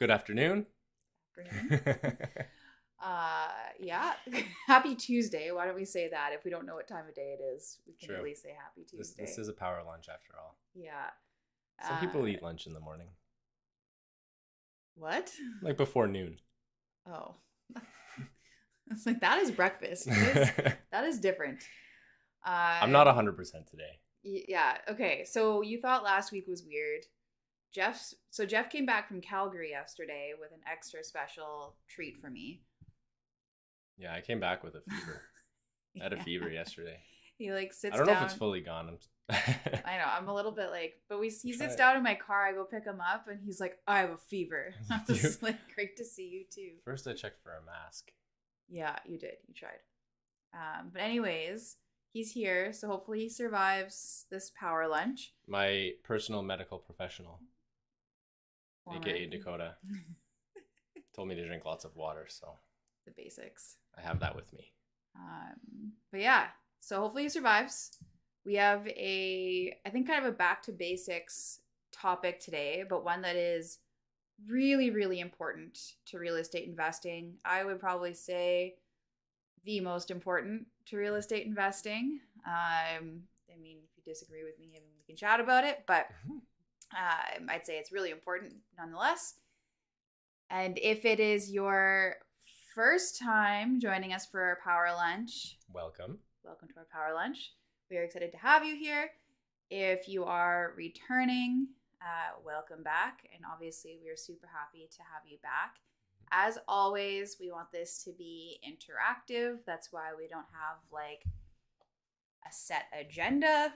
Good afternoon. Yeah. Happy Tuesday. Why don't we say that? If we don't know what time of day it is, we can True. at least say happy Tuesday. This is a power lunch after all. Yeah. Some people eat lunch in the morning. What? Like before noon. Oh. It's like, that is breakfast. That is different. I'm not 100% today. Yeah. Okay. So you thought last week was weird. Jeff came back from Calgary yesterday with an extra special treat for me. Yeah, I came back with a fever. I had a fever yesterday. He sits down. I don't know if it's fully gone. I know. I'm a little bit but he sits down in my car. I go pick him up and he's like, I have a fever. I'm just great to see you too. First I checked for a mask. Yeah, you did. You tried. But anyways, he's here. So hopefully he survives this power lunch. My personal medical professional, aka Dakota, told me to drink lots of water. So the basics. I have that with me. But yeah, so hopefully he survives. We have I think kind of a back to basics topic today, but one that is really, really important to real estate investing. I would probably say the most important to real estate investing. I mean, if you disagree with me, we can chat about it, but I'd say it's really important nonetheless. And if it is your first time joining us for our power lunch, welcome to our power lunch. We are excited to have you here. If you are returning, welcome back. And obviously, we are super happy to have you back. As always, we want this to be interactive. That's why we don't have a set agenda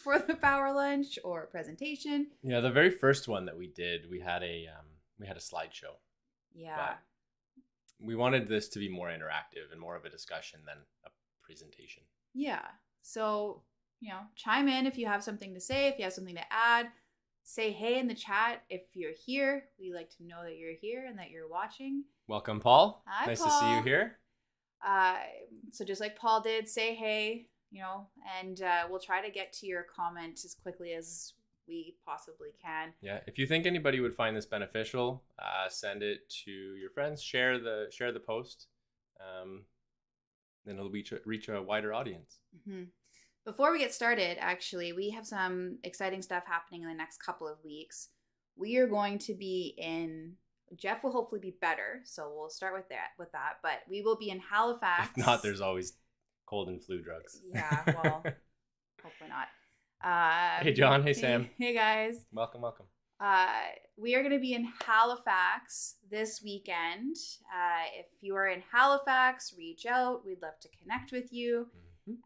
for the power lunch or presentation. Yeah, the very first one that we did, we had a slideshow. Yeah. But we wanted this to be more interactive and more of a discussion than a presentation. Yeah. So, chime in if you have something to say, if you have something to add. Say hey in the chat if you're here. We like to know that you're here and that you're watching. Welcome, Paul. Hi, nice Paul. to see you here. So just like Paul did, say hey, and we'll try to get to your comment as quickly as we possibly can. Yeah, if you think anybody would find this beneficial, send it to your friends. Share the post. Then it'll reach a wider audience. Mm-hmm. Before we get started, actually, we have some exciting stuff happening in the next couple of weeks. We are going to be Jeff will hopefully be better, so we'll start with that. But we will be in Halifax. If not, there's always cold and flu drugs. Yeah, well, hopefully not. Hey, John. Hey, Sam. Hey, guys. Welcome. We are going to be in Halifax this weekend. If you are in Halifax, reach out. We'd love to connect with you.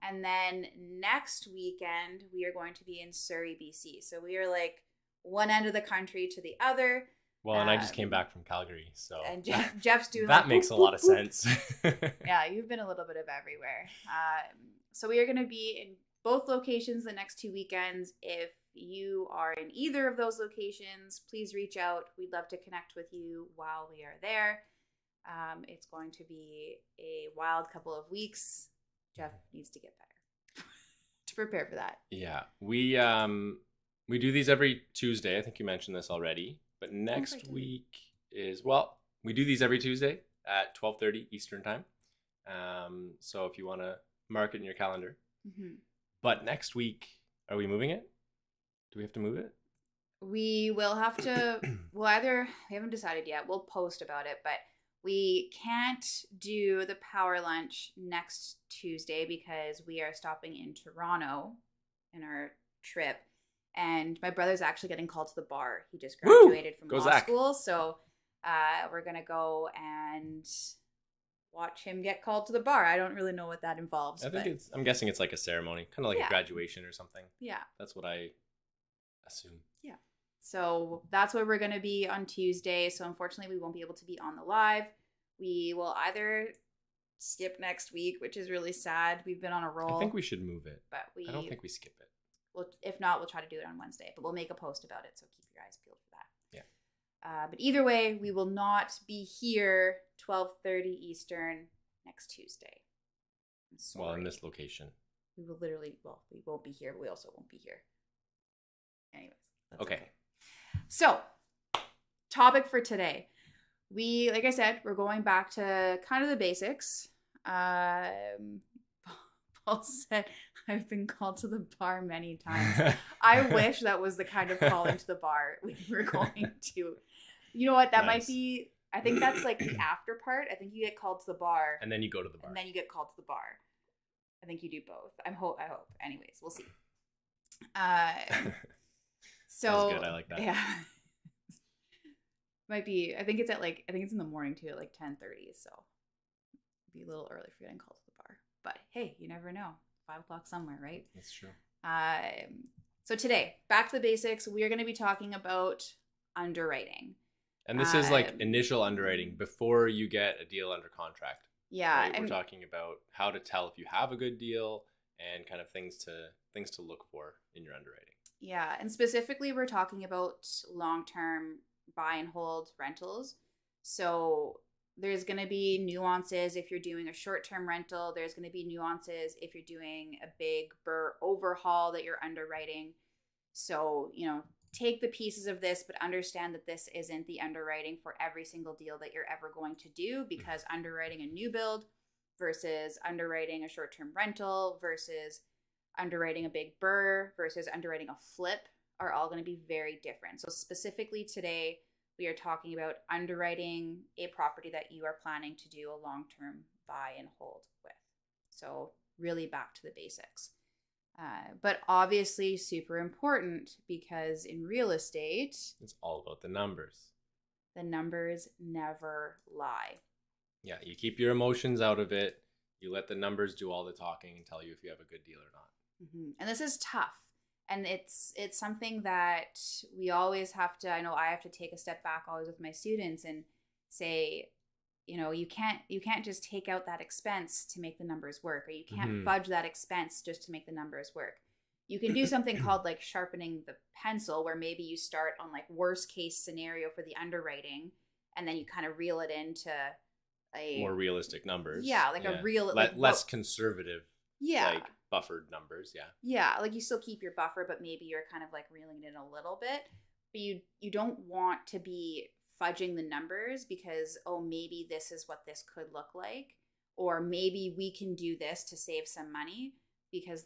And then next weekend, we are going to be in Surrey, BC. So we are one end of the country to the other. Well, and I just came back from Calgary, so and Jeff's doing that makes a lot of sense. Yeah, you've been a little bit of everywhere. So we are going to be in both locations the next 2 weekends. If you are in either of those locations, please reach out. We'd love to connect with you while we are there. It's going to be a wild couple of weeks. Jeff needs to get better to prepare for that. Yeah, we do these every Tuesday. I think you mentioned this already, but next week we do these every Tuesday at 12:30 Eastern time. So if you want to mark it in your calendar. Mm-hmm. But next week, are we moving it? Do we have to move it? We will have to. We haven't decided yet. We'll post about it, but we can't do the power lunch next Tuesday because we are stopping in Toronto in our trip. And my brother's actually getting called to the bar. He just graduated from law school. So we're going to go and watch him get called to the bar. I don't really know what that involves. I'm guessing it's like a ceremony, kind of like a graduation or something. Yeah. That's what I assume. Yeah. So that's where we're going to be on Tuesday. So unfortunately, we won't be able to be on the live. We will either skip next week, which is really sad. We've been on a roll. I think we should move it. But I don't think we skip it. Well, if not, we'll try to do it on Wednesday. But we'll make a post about it. So keep your eyes peeled for that. Yeah. But either way, we will not be here 12:30 Eastern next Tuesday. Well, in this location. We will literally, we won't be here, but we also won't be here. Anyways. Okay. So, topic for today. Like I said, we're going back to kind of the basics. Paul said, I've been called to the bar many times. I wish that was the kind of calling to the bar we were going to. You know what? That might be, I think that's like the after part. I think you get called to the bar. And then you go to the bar. And then you get called to the bar. I think you do both. I hope. Anyways, we'll see. So that's good. I like that. Yeah. Might be, I think it's in the morning too, at like 10:30. So it'd be a little early for getting called to the bar. But hey, you never know. 5 o'clock somewhere, right? That's true. So today, back to the basics. We are going to be talking about underwriting. And this is like initial underwriting before you get a deal under contract. Yeah. Right? We're talking about how to tell if you have a good deal and kind of things to look for in your underwriting. Yeah. And specifically, we're talking about long-term buy and hold rentals. So there's going to be nuances if you're doing a short-term rental. There's going to be nuances if you're doing a big BRRRR overhaul that you're underwriting. So, take the pieces of this, but understand that this isn't the underwriting for every single deal that you're ever going to do, because underwriting a new build versus underwriting a short-term rental versus underwriting a big BRRRR versus underwriting a flip are all going to be very different. So specifically today, we are talking about underwriting a property that you are planning to do a long-term buy and hold with. So really back to the basics. But obviously super important, because in real estate, it's all about the numbers. The numbers never lie. Yeah, you keep your emotions out of it. You let the numbers do all the talking and tell you if you have a good deal or not. Mm-hmm. And this is tough. And it's something that we always have to, I know I have to take a step back always with my students and say, you can't just take out that expense to make the numbers work, or you can't fudge that expense just to make the numbers work. You can do something called like sharpening the pencil, where maybe you start on like worst case scenario for the underwriting, and then you kind of reel it into a more realistic numbers. Yeah, like a real less conservative. Yeah. Like buffered numbers, yeah. Yeah, like you still keep your buffer, but maybe you're kind of like reeling it in a little bit. But you don't want to be fudging the numbers because, maybe this is what this could look like, or maybe we can do this to save some money, because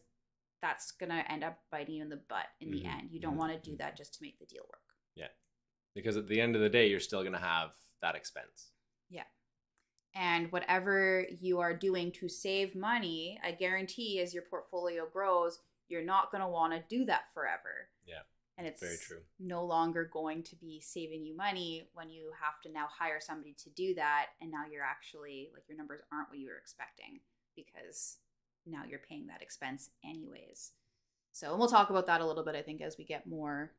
that's going to end up biting you in the butt in the end. You don't want to do that just to make the deal work. Yeah. Because at the end of the day, you're still going to have that expense. Yeah. And whatever you are doing to save money, I guarantee as your portfolio grows, you're not going to want to do that forever. Yeah. And it's very true. No longer going to be saving you money when you have to now hire somebody to do that. And now you're actually, like, your numbers aren't what you were expecting, because now you're paying that expense anyways. So, and we'll talk about that a little bit, I think, as we get more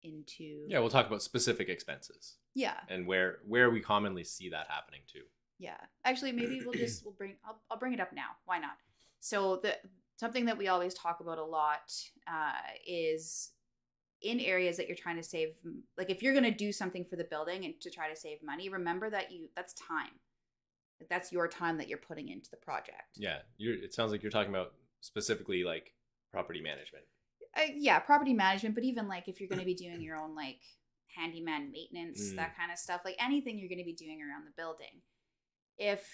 into... Yeah, we'll talk about specific expenses. Yeah. And where we commonly see that happening too. Yeah. Actually, maybe I'll bring it up now. Why not? So something that we always talk about a lot is in areas that you're trying to save, like if you're going to do something for the building and to try to save money, remember that that's time. Like that's your time that you're putting into the project. Yeah. It sounds like you're talking about specifically like property management. Yeah, property management, but even like if you're going to be doing your own like handyman maintenance, that kind of stuff, like anything you're going to be doing around the building. If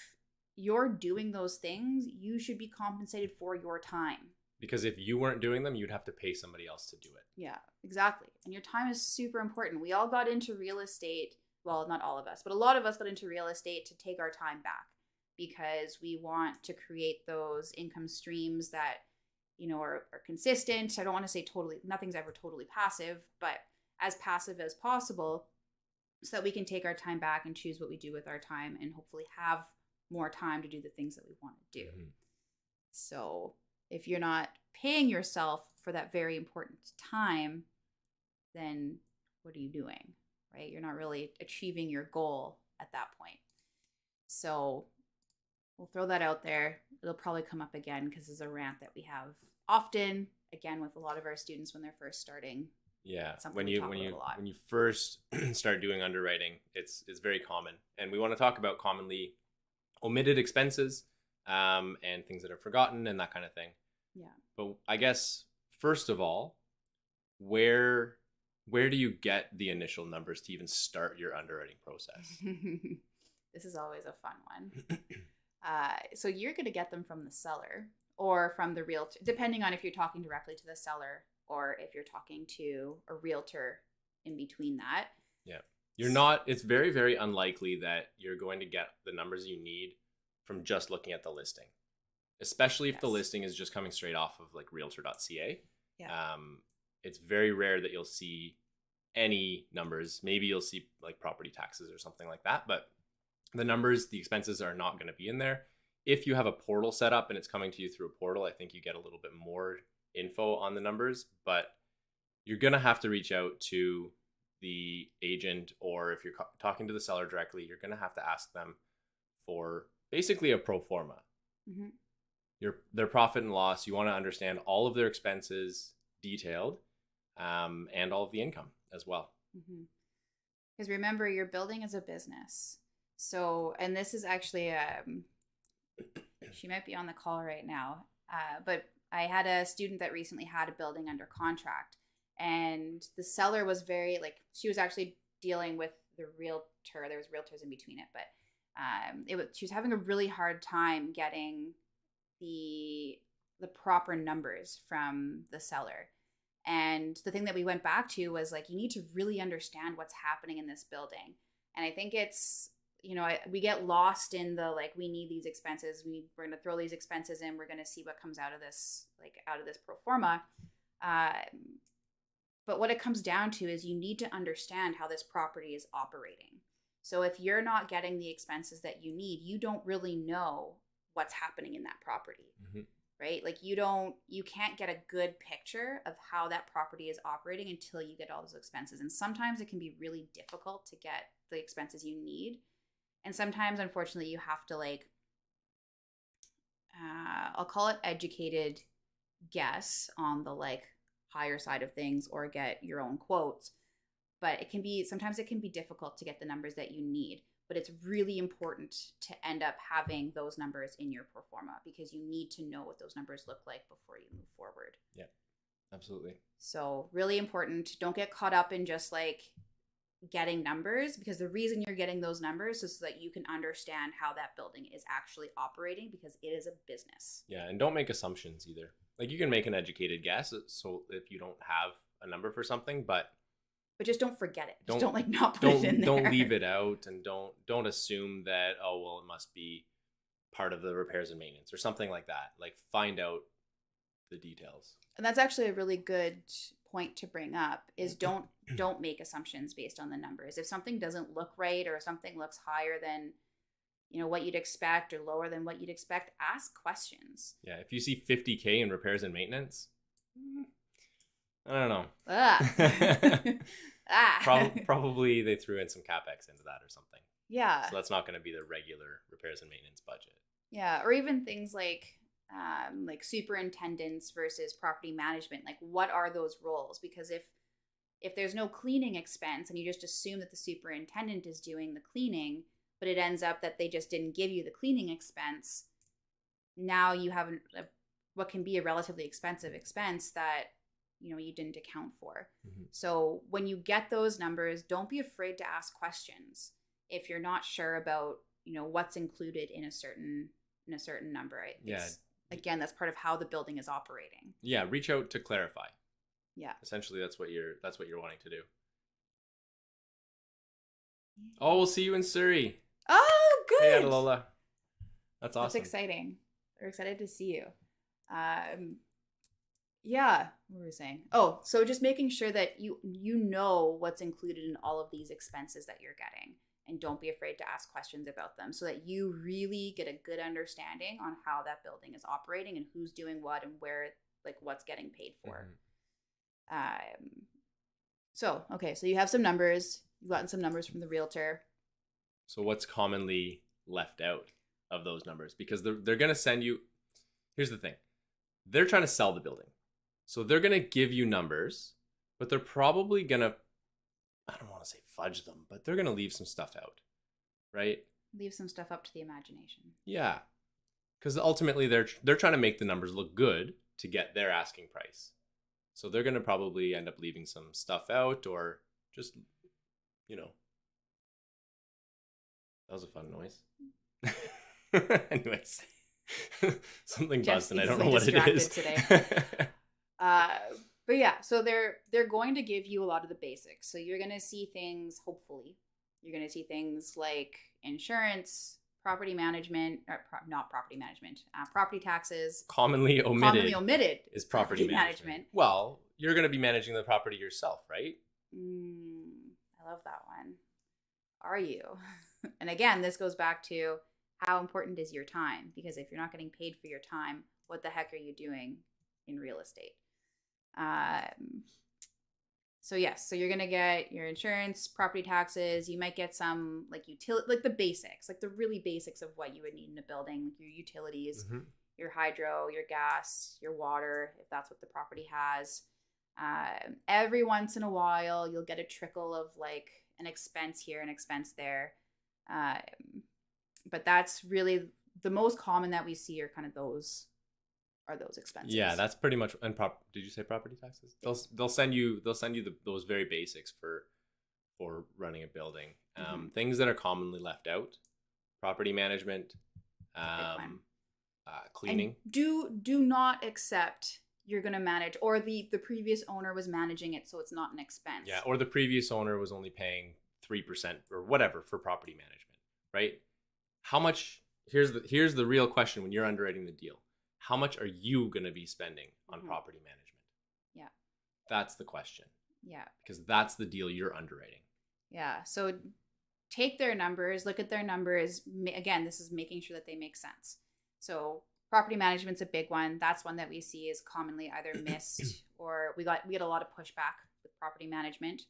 you're doing those things, you should be compensated for your time. Because if you weren't doing them, you'd have to pay somebody else to do it. Yeah, exactly. And your time is super important. We all got into real estate. Well, not all of us, but a lot of us got into real estate to take our time back, because we want to create those income streams that, are consistent. I don't want to say nothing's ever totally passive, but as passive as possible, so that we can take our time back and choose what we do with our time and hopefully have more time to do the things that we want to do. Mm-hmm. So if you're not paying yourself for that very important time, then what are you doing, right? You're not really achieving your goal at that point. So we'll throw that out there. It'll probably come up again because it's a rant that we have often, again, with a lot of our students when they're first starting. Yeah, when you first start doing underwriting, it's very common, and we want to talk about commonly omitted expenses and things that are forgotten and that kind of thing. Yeah. But I guess first of all, where where do you get the initial numbers to even start your underwriting process? This is always a fun one. So you're going to get them from the seller or from the realtor, depending on if you're talking directly to the seller or if you're talking to a realtor in between that. Yeah. You're not, it's very, very unlikely that you're going to get the numbers you need from just looking at the listing, especially if the listing is just coming straight off of like realtor.ca. Yeah. It's very rare that you'll see any numbers. Maybe you'll see like property taxes or something like that, but the numbers, the expenses are not going to be in there. If you have a portal set up and it's coming to you through a portal, I think you get a little bit more info on the numbers, but you're going to have to reach out to the agent, or if you're talking to the seller directly, you're going to have to ask them for basically a pro forma. Their profit and loss. You want to understand all of their expenses detailed, and all of the income as well. Because remember, you're building as a business. So, and this is actually, she might be on the call right now, but I had a student that recently had a building under contract, and the seller was very, like, she was actually dealing with the realtor. There was realtors in between it, but she was having a really hard time getting the proper numbers from the seller. And the thing that we went back to was like, you need to really understand what's happening in this building. And I think it's, we get lost in the, like, we need these expenses. We're going to throw these expenses in. We're going to see what comes out of this, like out of this pro forma. But what it comes down to is you need to understand how this property is operating. So if you're not getting the expenses that you need, you don't really know what's happening in that property. Right? Like you can't get a good picture of how that property is operating until you get all those expenses. And sometimes it can be really difficult to get the expenses you need. And sometimes, unfortunately, you have to I'll call it educated guess on the like higher side of things or get your own quotes. But sometimes it can be difficult to get the numbers that you need. But it's really important to end up having those numbers in your pro forma because you need to know what those numbers look like before you move forward. Yeah, absolutely. So really important. Don't get caught up in just like getting numbers, because the reason you're getting those numbers is so that you can understand how that building is actually operating, because it is a business. Yeah, and don't make assumptions either. Like you can make an educated guess so if you don't have a number for something, but just don't forget it. Just don't like not put it in there. Don't leave it out, and don't assume that, oh, well, it must be part of the repairs and maintenance or something like that. Like find out the details. And that's actually a really good point to bring up is don't make assumptions based on the numbers. If something doesn't look right or something looks higher than what you'd expect or lower than what you'd expect, ask questions. Yeah, if you see 50K in repairs and maintenance, I don't know. Probably they threw in some CapEx into that or something. Yeah. So that's not going to be the regular repairs and maintenance budget. Yeah, or even things like superintendents versus property management. Like, what are those roles? Because if there's no cleaning expense and you just assume that the superintendent is doing the cleaning, but it ends up that they just didn't give you the cleaning expense, now you have what can be a relatively expensive expense that you didn't account for. So when you get those numbers, don't be afraid to ask questions if you're not sure about what's included in a certain number. Again, that's part of how the building is operating. Yeah, reach out to clarify. Yeah, essentially that's what you're wanting to do. Oh, we'll see you in Surrey. Oh, good. Hey, Adalola. That's awesome. That's exciting. We're excited to see you. Yeah, what were we saying? Oh, so just making sure that you know what's included in all of these expenses that you're getting, and don't be afraid to ask questions about them so that you really get a good understanding on how that building is operating and who's doing what and where, like, what's getting paid for. So you have some numbers. You've gotten some numbers from the realtor. So what's commonly left out of those numbers? Because they're going to send you, here's the thing. They're trying to sell the building. So they're going to give you numbers, but they're probably going to, I don't want to say fudge them, but they're going to leave some stuff out, right? Leave some stuff up to the imagination. Yeah. Because ultimately they're trying to make the numbers look good to get their asking price. So they're going to probably end up leaving some stuff out, or just, you know, that was a fun noise. Anyways, something buzzed and I don't know what it is. Today. But yeah, so they're going to give you a lot of the basics. So you're going to see things, hopefully, you're going to see things like insurance, property management, or not property management, property taxes. Commonly omitted is property management. management. Well, you're going to be managing the property yourself, right? I love that one. Are you? And again, this goes back to how important is your time? Because if you're not getting paid for your time, what the heck are you doing in real estate? So yes, so you're going to get your insurance, property taxes. You might get some like like the basics, like the really basics of what you would need in a building, like your utilities, your hydro, your gas, your water, if that's what the property has. Every once in a while, you'll get a trickle of like an expense here, an expense there. But that's really the most common that we see are kind of those expenses. Yeah, that's pretty much. And did you say property taxes? They'll send you those very basics for running a building. Things that are commonly left out: property management, cleaning. And do not accept you're going to manage, or the previous owner was managing it, so it's not an expense. Yeah, or the previous owner was only paying 3% or whatever for property management, right? How much? Here's the real question when you're underwriting the deal. How much are you going to be spending on property management? Yeah. That's the question. Yeah. Because that's the deal you're underwriting. Yeah. So take their numbers, look at their numbers. Again, this is making sure that they make sense. So property management's a big one. That's one that we see is commonly either missed or we get a lot of pushback with property management.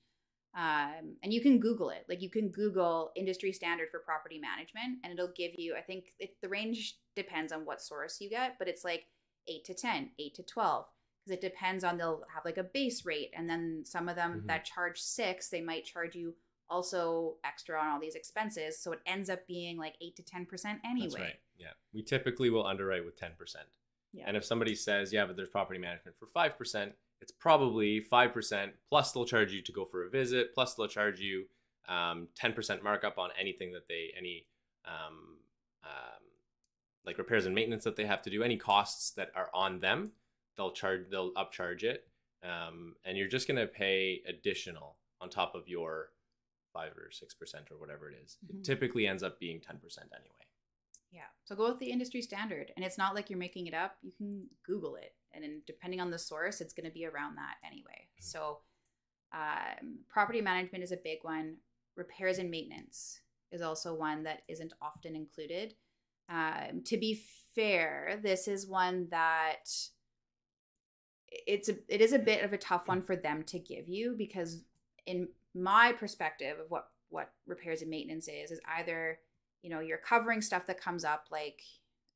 And you can Google it. Like you can Google industry standard for property management and it'll give you, I think the range depends on what source you get, but it's like 8 to 10, 8 to 12. Because it depends on, they'll have like a base rate. And then some of them that charge 6, they might charge you also extra on all these expenses. So it ends up being like 8 to 10% anyway. That's right. Yeah. We typically will underwrite with 10%. Yeah. And if somebody says, yeah, but there's property management for 5%, it's probably 5% plus they'll charge you to go for a visit, plus they'll charge you 10% markup on anything that like repairs and maintenance that they have to do, any costs that are on them, they'll upcharge it. And you're just going to pay additional on top of your 5 or 6% or whatever it is. It typically ends up being 10% anyway. Yeah. So go with the industry standard. And it's not like you're making it up. You can Google it. And then depending on the source, it's going to be around that anyway. So property management is a big one. Repairs and maintenance is also one that isn't often included. To be fair, this is one that it is a bit of a tough one for them to give you, because in my perspective of what repairs and maintenance is either, you're covering stuff that comes up like,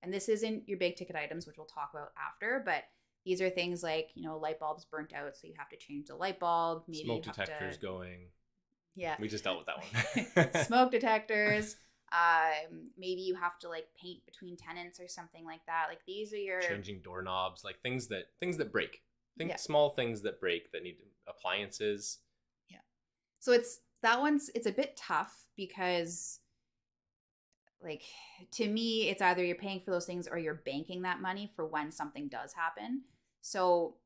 and this isn't your big ticket items, which we'll talk about after, but these are things like, light bulbs burnt out, so you have to change the light bulb. Maybe smoke detectors going. Yeah. We just dealt with that one. Smoke detectors. Maybe you have to like paint between tenants or something like that. Like these are your changing doorknobs, like things that break. Small things that break that need appliances. Yeah. So it's a bit tough because like to me it's either you're paying for those things or you're banking that money for when something does happen. So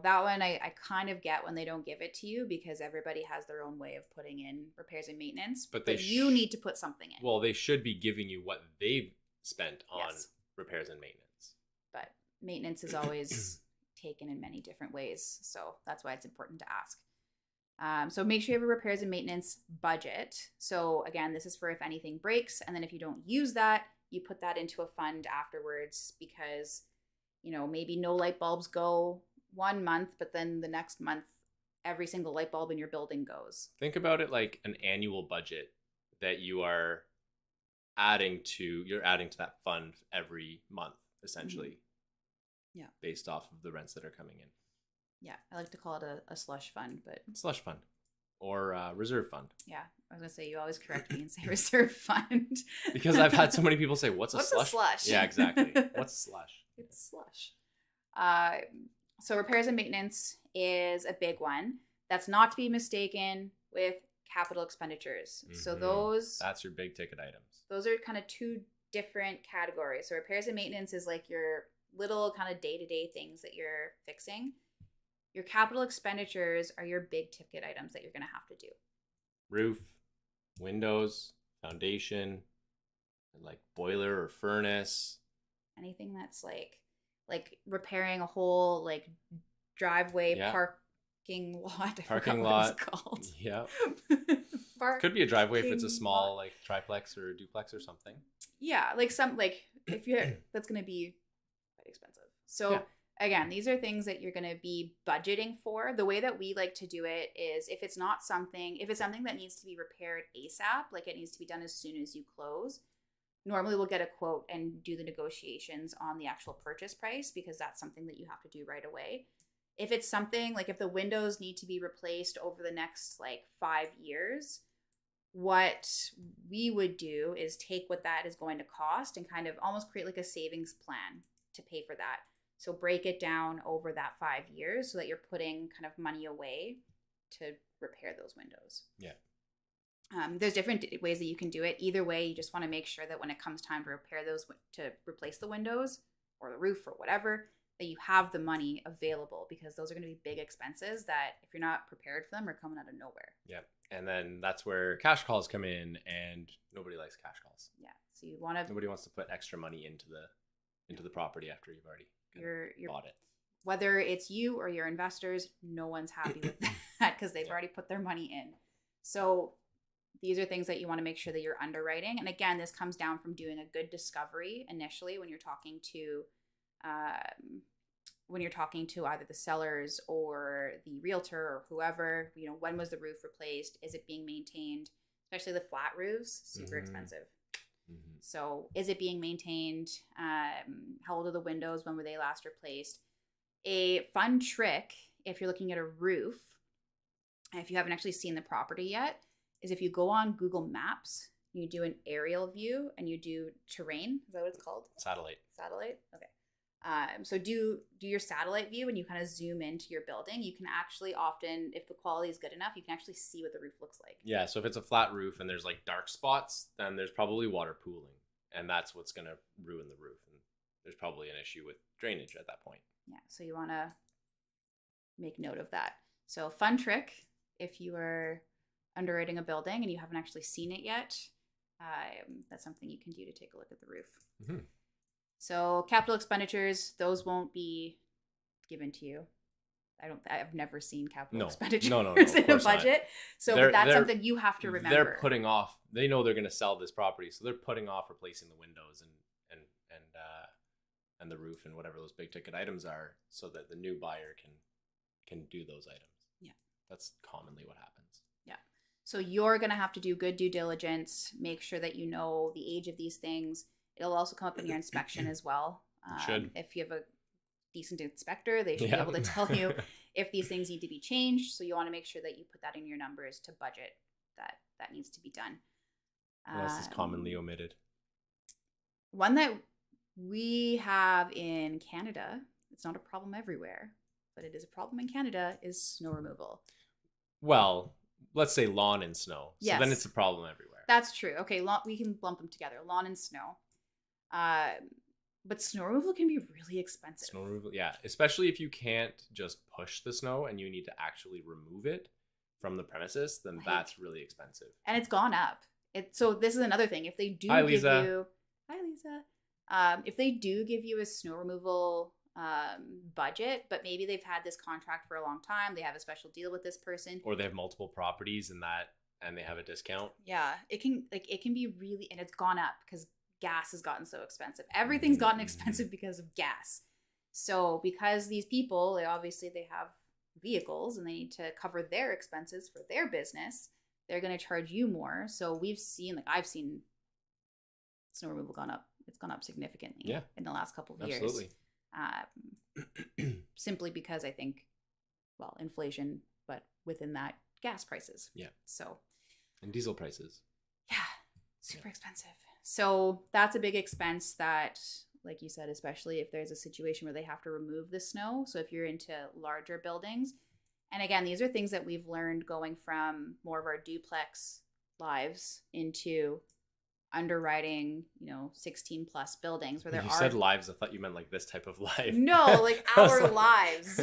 that one I kind of get when they don't give it to you, because everybody has their own way of putting in repairs and maintenance. But you need to put something in. Well, they should be giving you what they've spent on repairs and maintenance. But maintenance is always taken in many different ways. So that's why it's important to ask. So make sure you have a repairs and maintenance budget. So again, this is for if anything breaks. And then if you don't use that, you put that into a fund afterwards, because, maybe no light bulbs go 1 month, but then the next month, every single light bulb in your building goes. Think about it like an annual budget that you're adding to that fund every month, essentially. Yeah. Based off of the rents that are coming in. Yeah. I like to call it a slush fund, but slush fund or reserve fund. Yeah. I was going to say, you always correct me and say reserve fund. Because I've had so many people say, what's a slush? A slush? Yeah, exactly. What's a slush? It's slush. So repairs and maintenance is a big one. That's not to be mistaken with capital expenditures. So that's your big ticket items. Those are kind of two different categories. So repairs and maintenance is like your little kind of day-to-day things that you're fixing. Your capital expenditures are your big ticket items that you're going to have to do. Roof, windows, foundation, like boiler or furnace. Anything that's like repairing a whole like driveway, parking lot. Parking lot. It's called. Yeah. Could be a driveway if it's a small like triplex or a duplex or something. Yeah, like if you're that's going to be quite expensive. So again, these are things that you're going to be budgeting for. The way that we like to do it is if it's something that needs to be repaired ASAP, like it needs to be done as soon as you close, normally we'll get a quote and do the negotiations on the actual purchase price because that's something that you have to do right away. If it's something like if the windows need to be replaced over the next like 5 years, what we would do is take what that is going to cost and kind of almost create like a savings plan to pay for that. So break it down over that 5 years so that you're putting kind of money away to repair those windows. Yeah. There's different ways that you can do it. Either way, you just want to make sure that when it comes time to replace the windows or the roof or whatever, that you have the money available because those are going to be big expenses that if you're not prepared for them are coming out of nowhere. Yeah. And then that's where cash calls come in and nobody likes cash calls. Yeah. So you want to... Nobody wants to put extra money into the property after you've already bought it. Whether it's you or your investors, no one's happy with that because they've already put their money in. So these are things that you want to make sure that you're underwriting. And again, this comes down from doing a good discovery initially when you're talking to either the sellers or the realtor or whoever. When was the roof replaced? Is it being maintained? Especially the flat roofs, super expensive. Mm-hmm. So is it being maintained? How old are the windows? When were they last replaced? A fun trick, if you're looking at a roof, and if you haven't actually seen the property yet, is if you go on Google Maps, you do an aerial view and you do terrain. Is that what it's called? Satellite. Okay. So do your satellite view and you kind of zoom into your building. You can actually often, if the quality is good enough, you can actually see what the roof looks like. Yeah, so if it's a flat roof and there's like dark spots, then there's probably water pooling. And that's what's going to ruin the roof. And there's probably an issue with drainage at that point. Yeah, so you want to make note of that. So fun trick, if you are underwriting a building and you haven't actually seen it yet, that's something you can do to take a look at the roof. Mm-hmm. So capital expenditures, those won't be given to you. I've never seen capital expenditures in a budget. Not. So that's something you have to remember. They're putting off, they know they're going to sell this property. So they're putting off replacing the windows and the roof and whatever those big ticket items are so that the new buyer can do those items. Yeah. That's commonly what happens. Yeah. So you're going to have to do good due diligence, make sure that you know the age of these things. It'll also come up in your inspection as well. Should. If you have a decent inspector, they should be able to tell you if these things need to be changed. So you want to make sure that you put that in your numbers to budget that needs to be done. What else is commonly omitted? One that we have in Canada, it's not a problem everywhere, but it is a problem in Canada, is snow removal. Well, let's say lawn and snow. So yes. Then it's a problem everywhere. That's true. Okay, we can lump them together, lawn and snow. But snow removal can be really expensive. Snow removal, yeah. Especially if you can't just push the snow and you need to actually remove it from the premises, then that's really expensive. And it's gone up. So this is another thing. If they do Hi, give Lisa. you... Hi, Lisa. If they do give you a snow removal budget, but maybe they've had this contract for a long time, they have a special deal with this person. Or they have multiple properties and they have a discount. Yeah, it can be really... And it's gone up because gas has gotten so expensive. Everything's gotten expensive because of gas. So because these people, they have vehicles and they need to cover their expenses for their business, they're going to charge you more. So I've seen snow removal gone up. It's gone up significantly in the last couple of years. Absolutely. Simply because I think, inflation, but within that, gas prices. Yeah. So. And diesel prices. Yeah. Super expensive. So that's a big expense that like you said, especially if there's a situation where they have to remove the snow. So if you're into larger buildings, and again, these are things that we've learned going from more of our duplex lives into underwriting, 16 plus buildings where there You are said lives. I thought you meant like this type of life. no, like I was our like- lives,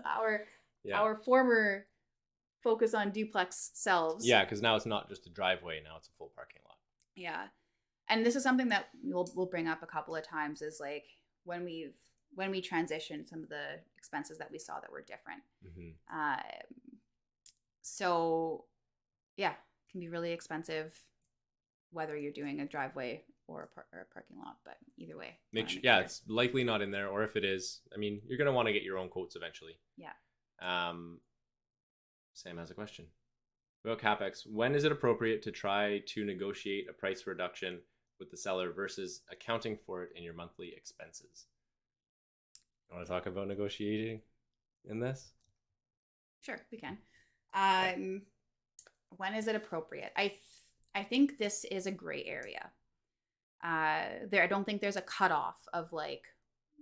our Yeah. our former focus on duplex selves. Yeah, because now it's not just a driveway. Now it's a full parking lot. Yeah. And this is something that we'll bring up a couple of times is like when we transitioned some of the expenses that we saw that were different. So yeah, it can be really expensive whether you're doing a driveway or a parking lot, but either way. Make sure it's likely not in there, or if it is, I mean, you're going to want to get your own quotes eventually. Yeah. Sam has a question about CapEx. When is it appropriate to try to negotiate a price reduction with the seller versus accounting for it in your monthly expenses? You want to talk about negotiating in this? Sure, we can. When is it appropriate? I think this is a gray area. I don't think there's a cutoff of like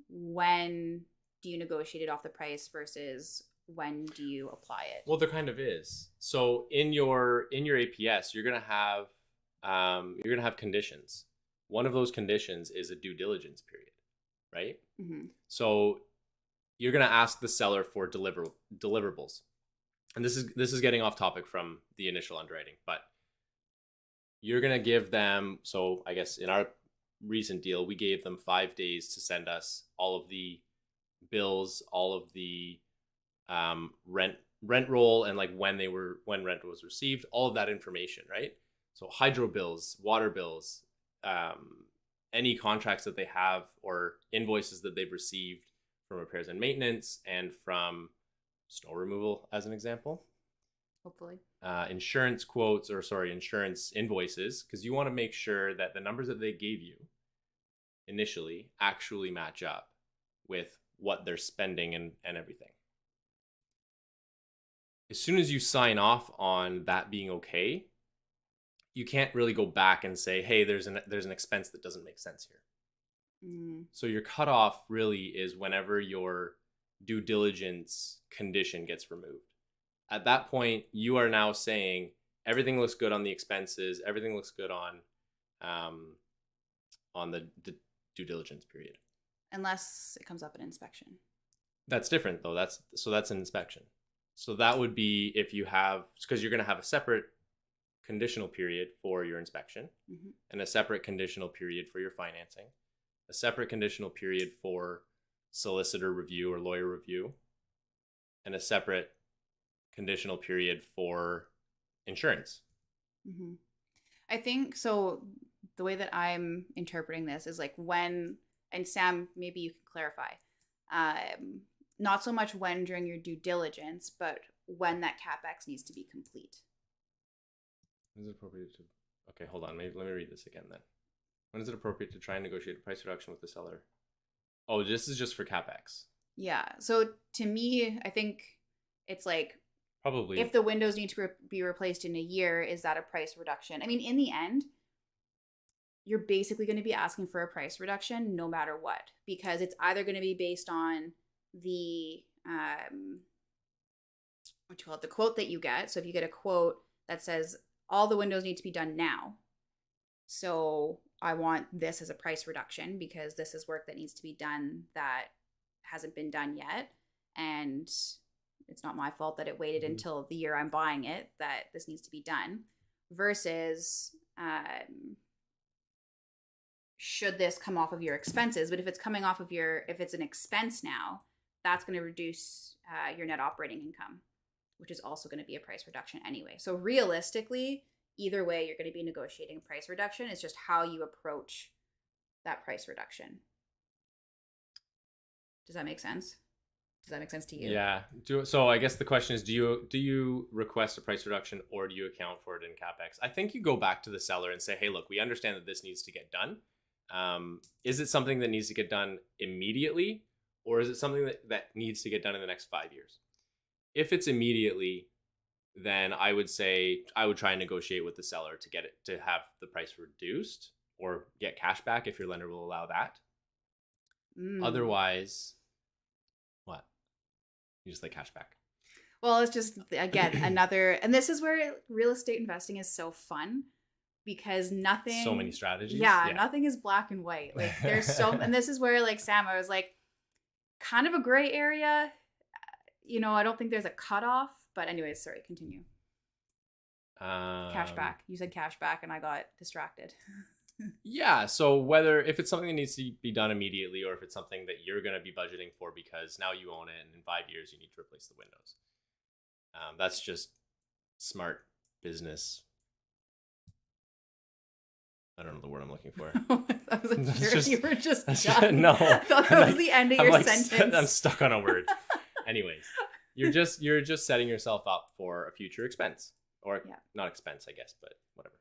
when do you negotiate it off the price versus when do you apply it. Well, there kind of is. So in your APS, you're gonna have conditions. One of those conditions is a due diligence period, right? Mm-hmm. So you're gonna ask the seller for deliverables, and this is getting off topic from the initial underwriting, but you're gonna give them. So I guess in our recent deal, we gave them 5 days to send us all of the bills, all of the rent roll, and like when rent was received, all of that information, right? So hydro bills, water bills, any contracts that they have or invoices that they've received from repairs and maintenance and from snow removal, as an example. Hopefully. Insurance invoices, because you want to make sure that the numbers that they gave you initially actually match up with what they're spending and everything. As soon as you sign off on that being okay, you can't really go back and say, hey, there's an expense that doesn't make sense here. Mm. So your cutoff really is whenever your due diligence condition gets removed. At that point, you are now saying everything looks good on the expenses, everything looks good on the due diligence period. Unless it comes up in inspection. That's different though. That's an inspection. So that would be if you have, because you're going to have a separate conditional period for your inspection, mm-hmm. and a separate conditional period for your financing, a separate conditional period for solicitor review or lawyer review, and a separate conditional period for insurance. Mm-hmm. I think so. The way that I'm interpreting this is like when, and Sam, maybe you can clarify, not so much when during your due diligence, but when that CapEx needs to be complete. When is it appropriate to? Okay, hold on. Let me read this again then. When is it appropriate to try and negotiate a price reduction with the seller? Oh, this is just for CapEx. Yeah. So to me, I think it's like probably if the windows need to be replaced in a year, is that a price reduction? I mean, in the end, you're basically going to be asking for a price reduction no matter what, because it's either going to be based on the the quote that you get. So if you get a quote that says all the windows need to be done now, so I want this as a price reduction because this is work that needs to be done that hasn't been done yet, and it's not my fault that it waited mm-hmm. until the year I'm buying it that this needs to be done, versus should this come off of your expenses? But if it's coming off of if it's an expense now, that's going to reduce your net operating income, which is also going to be a price reduction anyway. So realistically, either way, you're going to be negotiating a price reduction. It's just how you approach that price reduction. Does that make sense? Does that make sense to you? Yeah. So I guess the question is, do you request a price reduction or do you account for it in CapEx? I think you go back to the seller and say, hey, look, we understand that this needs to get done. Is it something that needs to get done immediately, or is it something that needs to get done in the next 5 years? If it's immediately, then I would say I would try and negotiate with the seller to have the price reduced or get cash back if your lender will allow that. Otherwise, what? You just like cash back. Well, it's just, again, another, and this is where real estate investing is so fun because nothing. So many strategies. Yeah, nothing is black and white. Like there's so, and this is where like Sam, I was like, kind of a gray area. I don't think there's a cutoff, but anyways, sorry, continue. Cash back. You said cash back and I got distracted. Yeah. So if it's something that needs to be done immediately or if it's something that you're going to be budgeting for because now you own it and in 5 years you need to replace the windows. That's just smart business. I don't know the word I'm looking for. I was sure you were just done. No. I thought that was the end of your sentence. I'm stuck on a word. Anyways, you're just setting yourself up for a future expense. Or not expense, I guess, but whatever.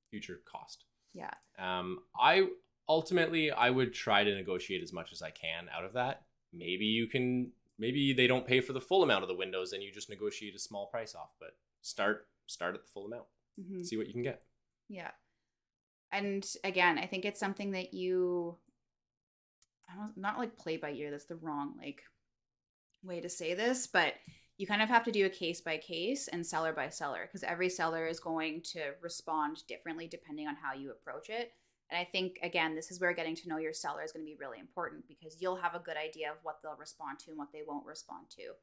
Future cost. Yeah. I would try to negotiate as much as I can out of that. Maybe they don't pay for the full amount of the windows and you just negotiate a small price off, but start at the full amount. Mm-hmm. See what you can get. Yeah. And again, I think it's something that not like play by ear, that's the wrong like way to say this, but you kind of have to do a case by case and seller by seller because every seller is going to respond differently depending on how you approach it. And I think, again, this is where getting to know your seller is going to be really important because you'll have a good idea of what they'll respond to and what they won't respond to.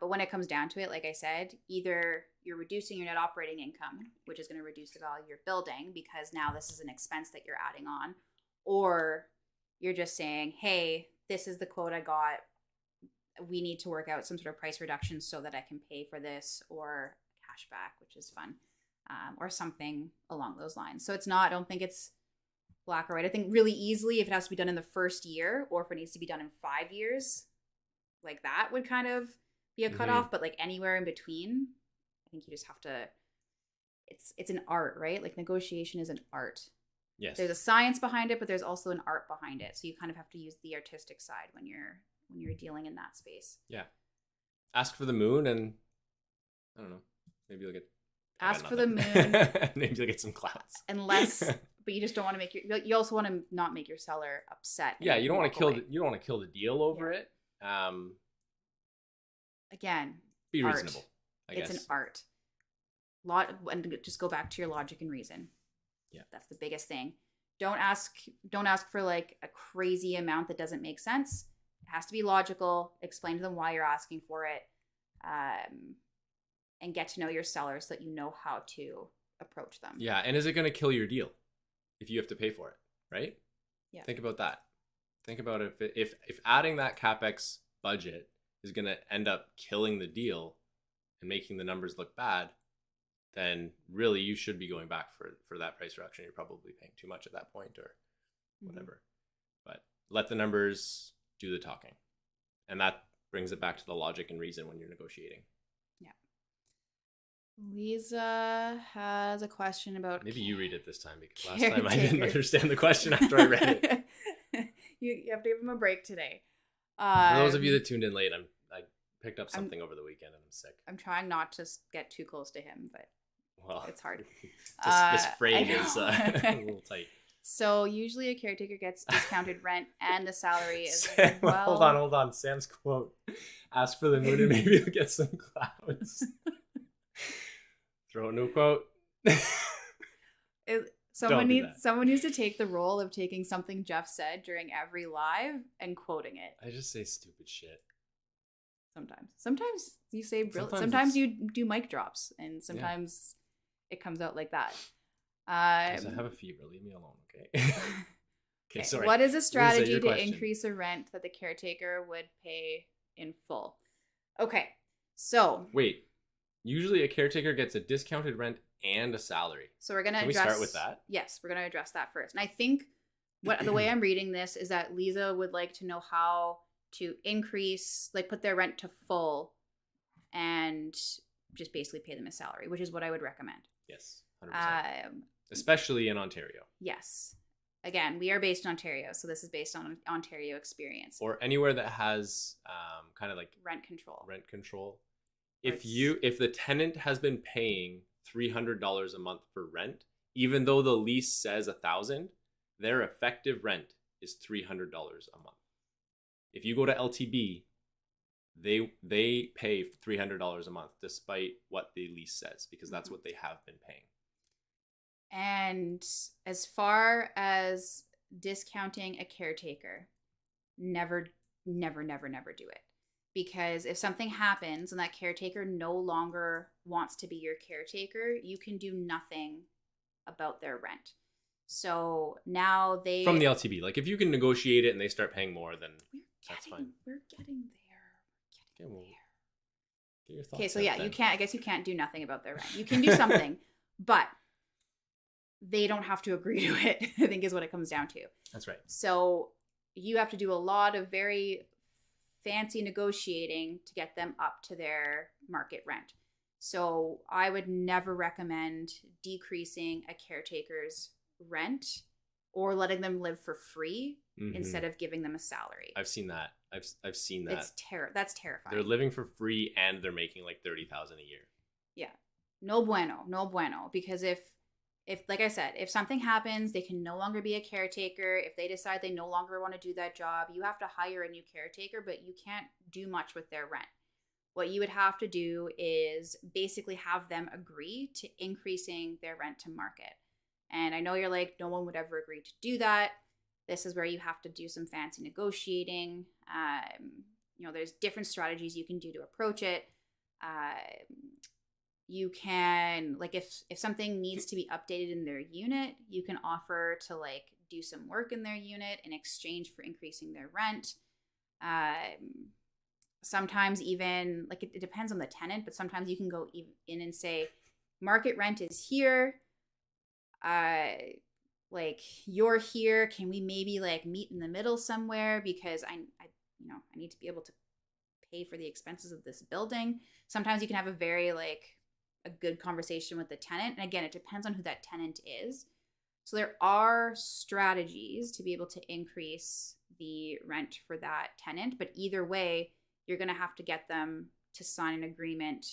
But when it comes down to it, like I said, either you're reducing your net operating income, which is going to reduce the value of your building because now this is an expense that you're adding on, or you're just saying, hey, this is the quote I got. We need to work out some sort of price reduction so that I can pay for this, or cash back, which is fun, or something along those lines. So it's not, I don't think it's black or white. I think really easily if it has to be done in the first year or if it needs to be done in 5 years, like that would kind of be a cutoff, but like anywhere in between, I think you just have to, it's an art, right? Like negotiation is an art. Yes. There's a science behind it, but there's also an art behind it. So you kind of have to use the artistic side when you're dealing in that space. Yeah. Ask for the moon and I don't know, maybe you'll get ask for the moon. Maybe you'll get some clouds. But you just don't want to you also want to not make your seller upset. Yeah, you don't want to kill the deal over it. Again, be reasonable. I guess it's an art. And just go back to your logic and reason. Yeah, that's the biggest thing. Don't ask for like a crazy amount that doesn't make sense. It has to be logical. Explain to them why you're asking for it, and get to know your sellers so that you know how to approach them. Yeah, and is it going to kill your deal if you have to pay for it, right? Yeah. Think about that. Think about if adding that CapEx budget is going to end up killing the deal and making the numbers look bad, then really you should be going back for that price reduction. You're probably paying too much at that point or whatever. But let the numbers do the talking. And that brings it back to the logic and reason when you're negotiating. Yeah. Lisa has a question about... Maybe you read it this time because last time I didn't understand the question after I read it. You have to give him a break today. For those of you that tuned in late, I picked up something over the weekend and I'm sick. I'm trying not to get too close to him, but it's hard. This frame is a little tight. So usually a caretaker gets discounted rent and the salary is Hold on. Sam's quote. Ask for the moon and maybe you'll get some clouds. Throw a new quote. Someone needs to take the role of taking something Jeff said during every live and quoting it. I just say stupid shit. Sometimes you say brilliant. Sometimes you do mic drops, and sometimes it comes out like that. I have a fever. Leave me alone, okay? Okay, sorry. What is a strategy to increase a rent that the caretaker would pay in full? Okay, so wait. Usually, a caretaker gets a discounted rent and a salary. So we're gonna Can we start with that? Yes, we're gonna address that first. And I think the way I'm reading this is that Lisa would like to know how to increase, like put their rent to full, and just basically pay them a salary, which is what I would recommend. Yes, 100%. Especially in Ontario. Yes. Again, we are based in Ontario, so this is based on Ontario experience. Or anywhere that has kind of like rent control. If the tenant has been paying $300 a month for rent, even though the lease says $1,000, their effective rent is $300 a month. If you go to LTB, they pay $300 a month despite what the lease says, because that's what they have been paying. And as far as discounting a caretaker, never do it. Because if something happens and that caretaker no longer wants to be your caretaker, you can do nothing about their rent. So now they... From the LTB. Like, if you can negotiate it and they start paying more, then that's fine. We're getting there. Get your thoughts Okay, so out yeah, then. I guess you can't do nothing about their rent. You can do something, but they don't have to agree to it, I think is what it comes down to. That's right. So you have to do a lot of very fancy negotiating to get them up to their market rent. So I would never recommend decreasing a caretaker's rent or letting them live for free instead of giving them a salary. I've seen that. I've seen that. That's terrifying. They're living for free and they're making like $30,000 a year. Yeah. No bueno. Because if like I said, if something happens, they can no longer be a caretaker. If they decide they no longer want to do that job, you have to hire a new caretaker, but you can't do much with their rent. What you would have to do is basically have them agree to increasing their rent to market. And I know you're like, no one would ever agree to do that. This is where you have to do some fancy negotiating. There's different strategies you can do to approach it. You can, like, if something needs to be updated in their unit, you can offer to like do some work in their unit in exchange for increasing their rent. Sometimes even, like, it depends on the tenant, but sometimes you can go in and say, market rent is here. Like, you're here. Can we maybe like meet in the middle somewhere? Because I need to be able to pay for the expenses of this building. Sometimes you can have a very like a good conversation with the tenant. And again, it depends on who that tenant is. So there are strategies to be able to increase the rent for that tenant. But either way, you're going to have to get them to sign an agreement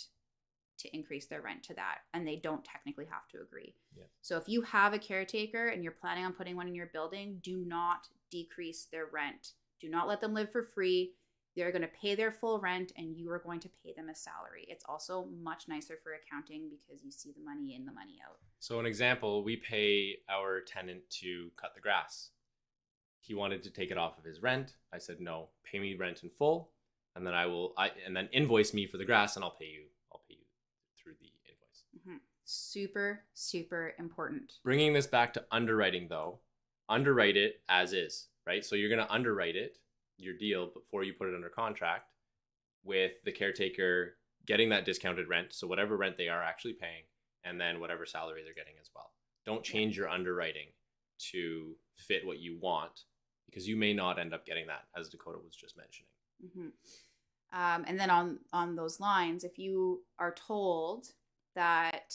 to increase their rent to that. And they don't technically have to agree. Yeah. So if you have a caretaker and you're planning on putting one in your building, do not decrease their rent. Do not let them live for free. They're going to pay their full rent and you are going to pay them a salary. It's also much nicer for accounting because you see the money in, the money out. So an example, we pay our tenant to cut the grass. He wanted to take it off of his rent. I said, no, pay me rent in full. And then and then invoice me for the grass and I'll pay you through the invoice. Mm-hmm. Super, super important. Bringing this back to underwriting though, underwrite it as is, right? So you're going to underwrite it, your deal, before you put it under contract, with the caretaker getting that discounted rent. So whatever rent they are actually paying, and then whatever salary they're getting as well. Don't change your underwriting to fit what you want, because you may not end up getting that, as Dakota was just mentioning. Mm-hmm. And then on those lines, if you are told that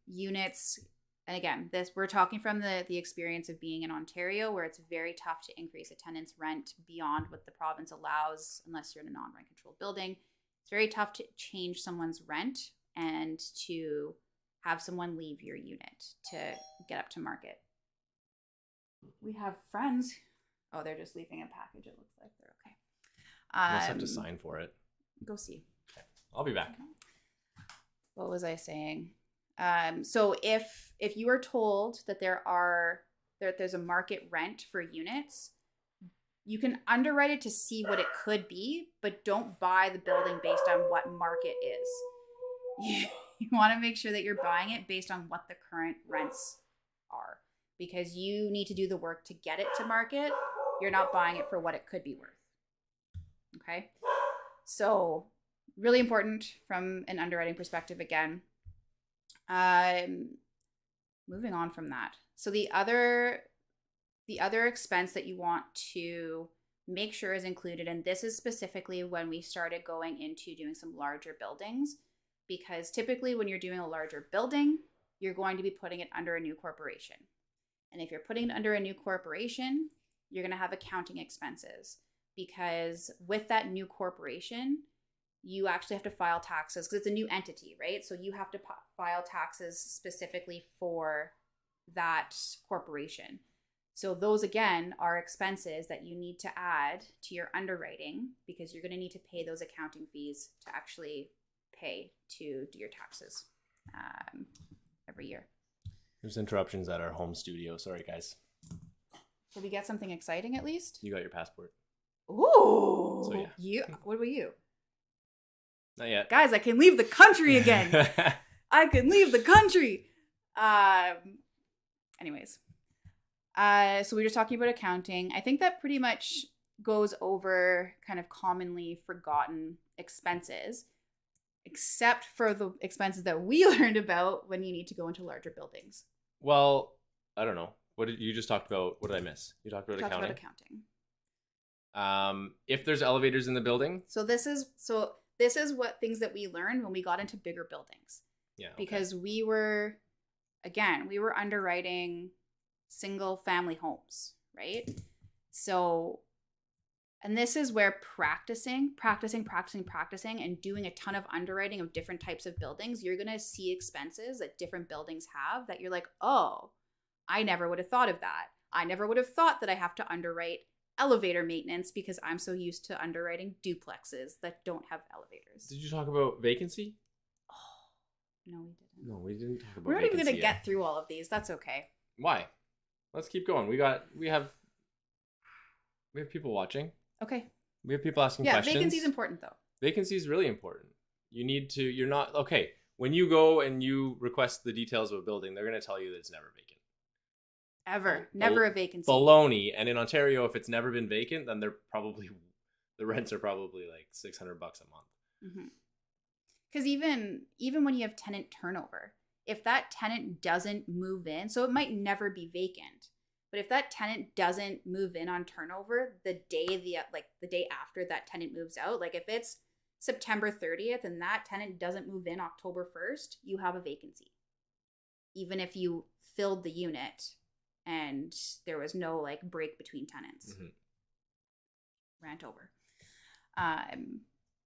units, and again, we're talking from the experience of being in Ontario, where it's very tough to increase a tenant's rent beyond what the province allows, unless you're in a non-rent controlled building. It's very tough to change someone's rent and to have someone leave your unit to get up to market. We have friends. Oh, they're just leaving a package. It looks like they're okay. You must have to sign for it. Go see. Okay. I'll be back. What was I saying? So if you are told that there's a market rent for units, you can underwrite it to see what it could be, but don't buy the building based on what market is. You want to make sure that you're buying it based on what the current rents are, because you need to do the work to get it to market. You're not buying it for what it could be worth. Okay, so really important from an underwriting perspective again. Moving on from that. So the other expense that you want to make sure is included, and this is specifically when we started going into doing some larger buildings, because typically when you're doing a larger building, you're going to be putting it under a new corporation. And if you're putting it under a new corporation, you're going to have accounting expenses. Because with that new corporation, you actually have to file taxes because it's a new entity, right? So you have to file taxes specifically for that corporation. So those, again, are expenses that you need to add to your underwriting because you're going to need to pay those accounting fees to actually pay to do your taxes every year. There's interruptions at our home studio. Sorry, guys. Did we get something exciting at least? You got your passport. Ooh. So, yeah. What about you? Not yet. Guys, I can leave the country again. I can leave the country. Anyways. So we were just talking about accounting. I think that pretty much goes over kind of commonly forgotten expenses, except for the expenses that we learned about when you need to go into larger buildings. Well, I don't know. What did you just talked about? What did I miss? You talked about accounting. About accounting. If there's elevators in the building. So this is what things that we learned when we got into bigger buildings. Yeah. Okay. Because we were underwriting single family homes, right? So, and this is where practicing and doing a ton of underwriting of different types of buildings, you're going to see expenses that different buildings have that you're like, oh, I never would have thought of that. I never would have thought that I have to underwrite elevator maintenance because I'm so used to underwriting duplexes that don't have elevators. Did you talk about vacancy? Oh, no, we didn't. No, we didn't talk about vacancy. We're not even going to get through all of these. That's okay. Why? Let's keep going. We have people watching. Okay. We have people asking questions. Yeah, vacancy is important though. Vacancy is really important. You're not, okay, when you go and you request the details of a building, they're going to tell you that it's never vacant. Ever. Never a vacancy. Baloney. And in Ontario, if it's never been vacant, then the rents are probably like $600 a month. Because even when you have tenant turnover, if that tenant doesn't move in, so it might never be vacant, but if that tenant doesn't move in on turnover the day after that tenant moves out, like if it's September 30th and that tenant doesn't move in October 1st, you have a vacancy. Even if you filled the unit and there was no like break between tenants. Rant over.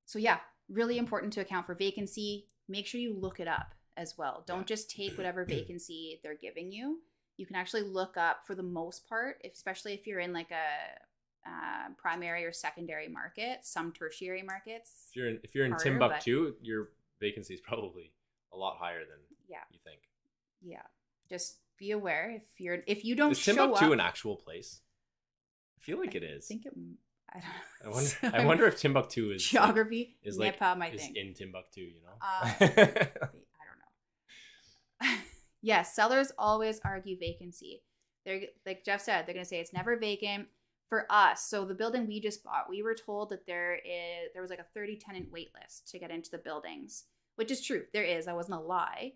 So yeah, really important to account for vacancy. Make sure you look it up as well. Don't just take whatever vacancy they're giving you. You can actually look up, for the most part, especially if you're in like a primary or secondary market, some tertiary markets. If you're in Timbuktu, your vacancy is probably a lot higher than you think. Yeah, just be aware if you don't is show up. Timbuktu an actual place? I feel like it is. I think it. I don't know. I wonder if Timbuktu is geography. Is like is in Timbuktu, you know. I don't know. Yes, sellers always argue vacancy. They're like Jeff said, they're going to say it's never vacant. For us, so the building we just bought, we were told that there was like a 30 tenant wait list to get into the buildings, which is true. There is. That wasn't a lie.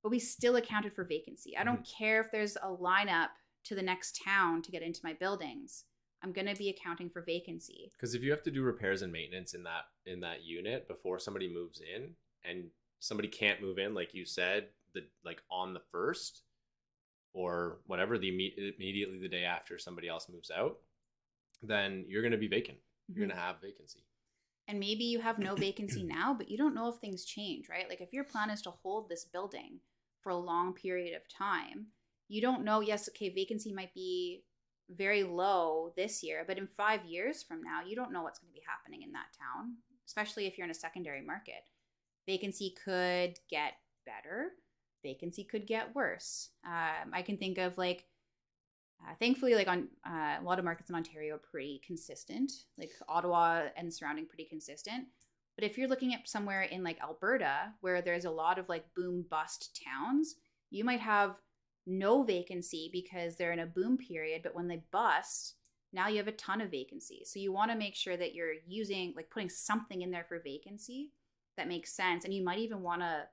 But we still accounted for vacancy. I don't care if there's a lineup to the next town to get into my buildings. I'm going to be accounting for vacancy. Because if you have to do repairs and maintenance in that unit before somebody moves in, and somebody can't move in, like you said, on the 1st or whatever, immediately the day after somebody else moves out, then you're going to be vacant. You're going to have vacancy. And maybe you have no vacancy now, but you don't know if things change, right? Like if your plan is to hold this building for a long period of time, you don't know, yes, okay, vacancy might be very low this year, but in 5 years from now, you don't know what's going to be happening in that town, especially if you're in a secondary market. Vacancy could get better. Vacancy could get worse. I can think of like, thankfully, like on a lot of markets in Ontario are pretty consistent, like Ottawa and surrounding pretty consistent. But if you're looking at somewhere in like Alberta, where there's a lot of like boom bust towns, you might have no vacancy because they're in a boom period, but when they bust, now you have a ton of vacancy. So you want to make sure that you're putting something in there for vacancy that makes sense. And you might even want to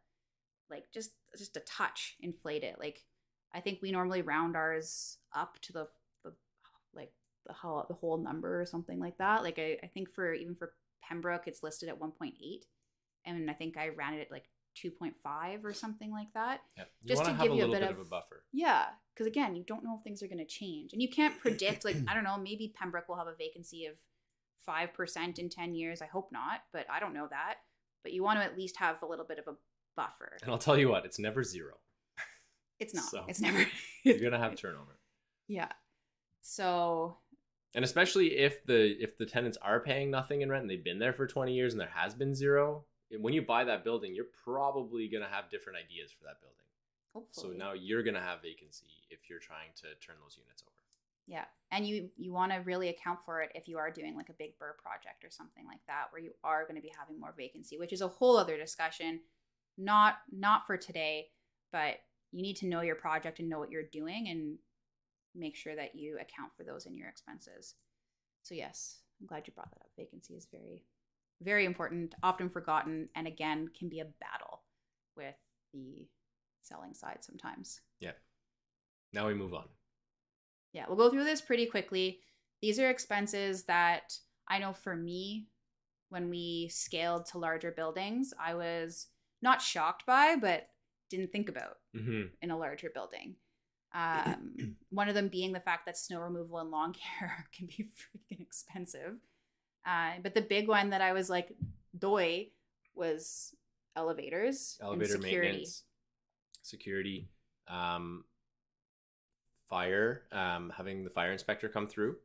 like just a touch inflate it. Like I think we normally round ours up to the whole number or something like that. Like I think for Pembroke, it's listed at 1.8, and I think I ran it at like 2.5 or something like that. Yeah. Just to give you a bit of a buffer. Yeah, because again, you don't know if things are going to change, and you can't predict. Like I don't know, maybe Pembroke will have a vacancy of 5% in 10 years. I hope not, but I don't know that. But you want to at least have a little bit of a buffer. And I'll tell you what, it's never zero. It's not. So it's never. you're gonna have turnover. Yeah. So, And especially if the tenants are paying nothing in rent and they've been there for 20 years and there has been zero, when you buy that building, you're probably going to have different ideas for that building. So hopefully. now you're going to have vacancy if you're trying to turn those units over. Yeah. And you want to really account for it if you are doing like a big burr project or something like that where you are going to be having more vacancy, which is a whole other discussion. Not for today, but you need to know your project and know what you're doing and make sure that you account for those in your expenses. So yes, I'm glad you brought that up. Vacancy is very, very important, often forgotten, and again can be a battle with the selling side sometimes. Yeah. Now we move on. Yeah, we'll go through this pretty quickly. These are expenses that I know for me, when we scaled to larger buildings, I was not shocked by, but didn't think about in a larger building. One of them being the fact that snow removal and lawn care can be freaking expensive. But the big one that I was like, doy, was elevators, elevator and security. maintenance, security, fire, having the fire inspector come through.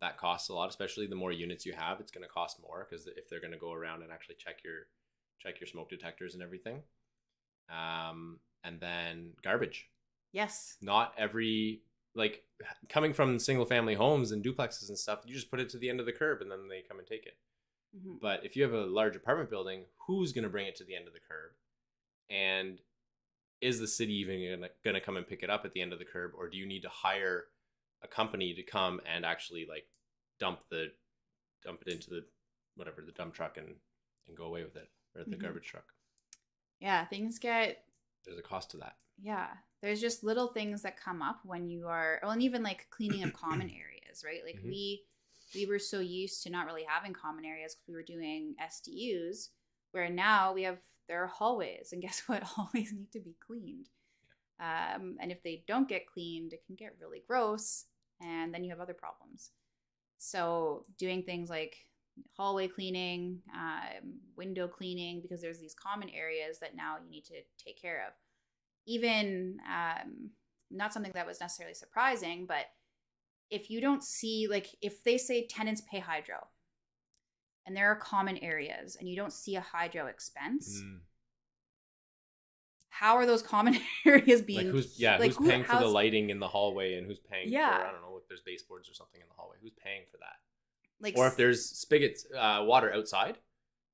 That costs a lot, especially the more units you have. It's going to cost more because if they're going to go around and actually check your smoke detectors and everything. And then garbage. Yes. Not every, like, coming from single family homes and duplexes and stuff, you just put it to the end of the curb and then they come and take it. Mm-hmm. But if you have a large apartment building, who's going to bring it to the end of the curb? And is the city even going to come and pick it up at the end of the curb? Or do you need to hire a company to come and actually like dump it into the dump truck and go away with it, or the garbage truck? Yeah, there's a cost to that. Yeah, there's just little things that come up when you are, and even like cleaning of common areas, right? Like we were so used to not really having common areas because we were doing SDUs, where now there are hallways, and guess what? Hallways need to be cleaned. And if they don't get cleaned, it can get really gross, and then you have other problems. So doing things like hallway cleaning, window cleaning, because there's these common areas that now you need to take care of. Even not something that was necessarily surprising, but if you don't see, like if they say tenants pay hydro and there are common areas and you don't see a hydro expense, how are those common areas being, who's paying for the lighting in the hallway, and who's paying for, I don't know, if there's baseboards or something in the hallway, who's paying for that? Like, or if there's spigots, water outside,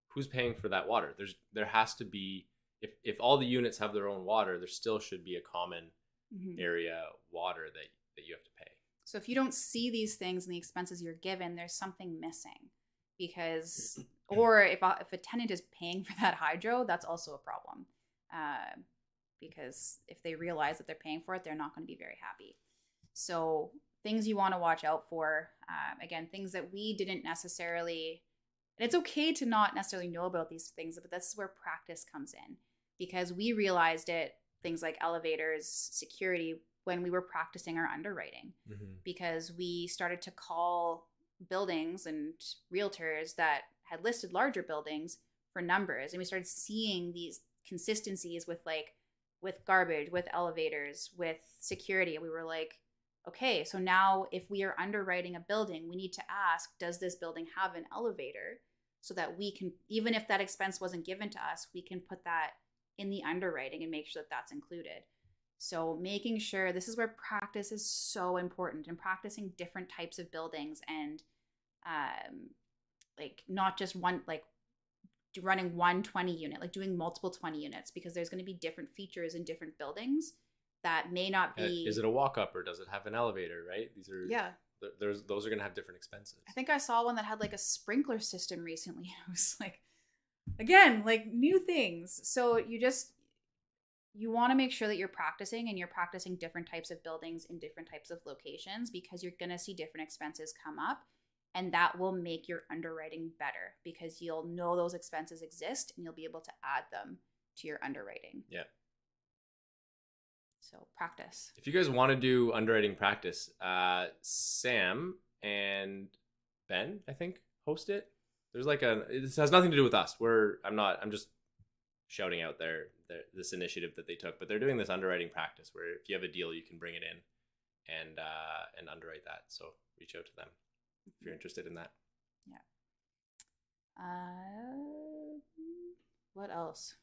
who's paying for that water? There has to be, if all the units have their own water, there still should be a common area water that you have to pay. So if you don't see these things in the expenses you're given, there's something missing. Because, or if a tenant is paying for that hydro, that's also a problem. Because if they realize that they're paying for it, they're not going to be very happy. So things you want to watch out for, again, things that we didn't necessarily, and it's okay to not necessarily know about these things, but this is where practice comes in, because we realized it, things like elevators, security, when we were practicing our underwriting, because we started to call buildings and realtors that had listed larger buildings for numbers, and we started seeing these consistencies with garbage, with elevators, with security. We were like, okay, so now if we are underwriting a building, we need to ask, does this building have an elevator, so that we can, even if that expense wasn't given to us, we can put that in the underwriting and make sure that that's included. So making sure, this is where practice is so important, and practicing different types of buildings, and like not just one, like running one 20 unit, like doing multiple 20 units, because there's going to be different features in different buildings that may not be. Is it a walk-up or does it have an elevator, right? These are, those are going to have different expenses. I think I saw one that had like a sprinkler system recently. It was like, again, like new things. So you want to make sure that you're practicing, and you're practicing different types of buildings in different types of locations, because you're going to see different expenses come up, and that will make your underwriting better, because you'll know those expenses exist and you'll be able to add them to your underwriting. Yeah. So practice. If you guys want to do underwriting practice, Sam and Ben, I think, host it. There's like this has nothing to do with us. I'm just shouting out this initiative that they took, but they're doing this underwriting practice where if you have a deal, you can bring it in and underwrite that. So reach out to them if you're interested in that. Yeah. What else? I